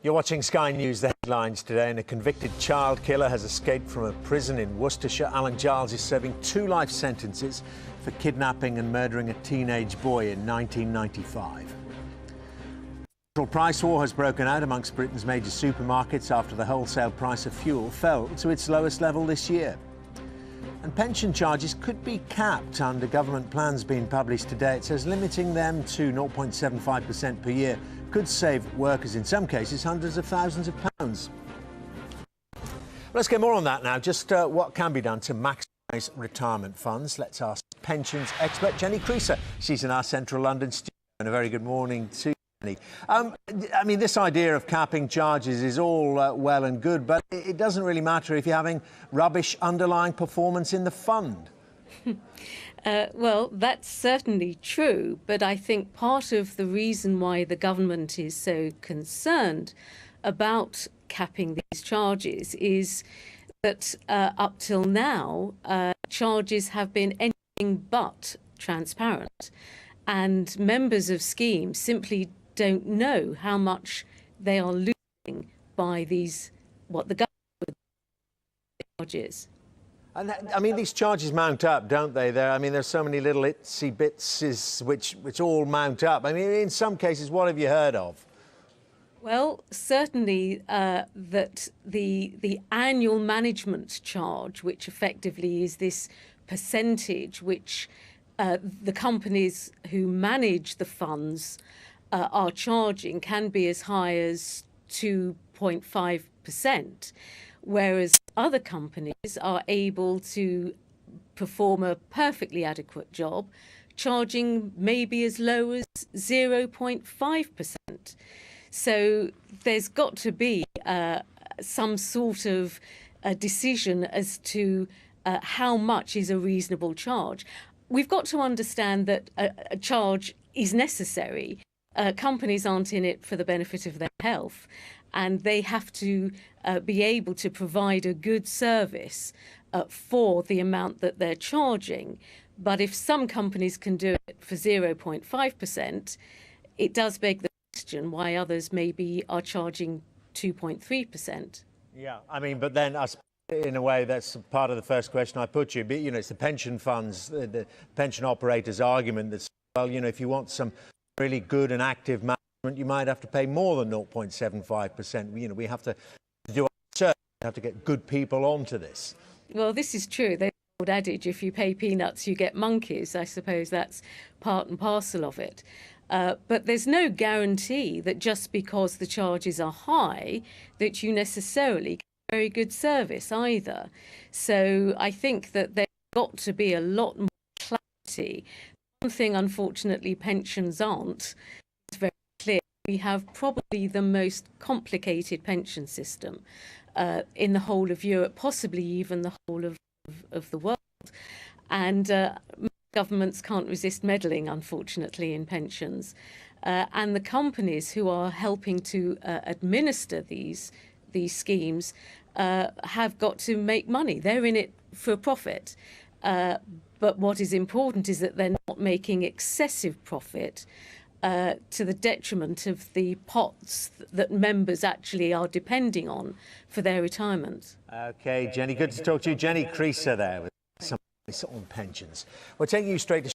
You're watching Sky News, the headlines today, and a convicted child killer has escaped from a prison in Worcestershire. Alan Giles is serving 2 life sentences for kidnapping and murdering a teenage boy in 1995. The price war has broken out amongst Britain's major supermarkets after the wholesale price of fuel fell to its lowest level this year. And pension charges could be capped under government plans being published today. It says limiting them to 0.75% per year could save workers, in some cases, hundreds of thousands of pounds. Let's get more on that now. Just what can be done to maximise retirement funds. Let's ask pensions expert Jennie Kreser. She's in our central London studio. And a very good morning to you, Jennie. I mean, this idea of capping charges is all well and good, but it doesn't really matter if you're having rubbish underlying performance in the fund. Well, that's certainly true, but I think part of the reason why the government is so concerned about capping these charges is that up till now, charges have been anything but transparent, and members of schemes simply don't know how much they are losing by these, what the government charges. And I mean, these charges mount up, don't they? There's so many little itsy bits which all mount up. I mean, in some cases, what have you heard of? Well, certainly that the annual management charge, which effectively is this percentage which the companies who manage the funds are charging, can be as high as 2.5%. Whereas other companies are able to perform a perfectly adequate job, charging maybe as low as 0.5%. So there's got to be some sort of a decision as to how much is a reasonable charge. We've got to understand that a charge is necessary. Companies aren't in it for the benefit of their health, and they have to be able to provide a good service for the amount that they're charging. But if some companies can do it for 0.5%, it does beg the question why others maybe are charging 2.3%. Yeah, I mean, but then in a way, that's part of the first question I put you. But, you know, it's the pension funds, the pension operators' argument that, well, you know, if you want some really good and active management, you might have to pay more than 0.75%. You know, we have to do our research, we have to get good people onto this. Well, this is true. There's an old adage, if you pay peanuts, you get monkeys. I suppose that's part and parcel of it. But there's no guarantee that just because the charges are high, that you necessarily get very good service either. So I think that there's got to be a lot more clarity. One thing, unfortunately, pensions aren't, is very clear. We have probably the most complicated pension system in the whole of Europe, possibly even the whole of the world. And governments can't resist meddling, unfortunately, in pensions. And the companies who are helping to administer these schemes have got to make money. They're in it for profit. But what is important is that they're not making excessive profit to the detriment of the pots that members actually are depending on for their retirement. OK, Jennie, good to talk to you. Jennie Kreser there with some on pensions. We're taking you straight to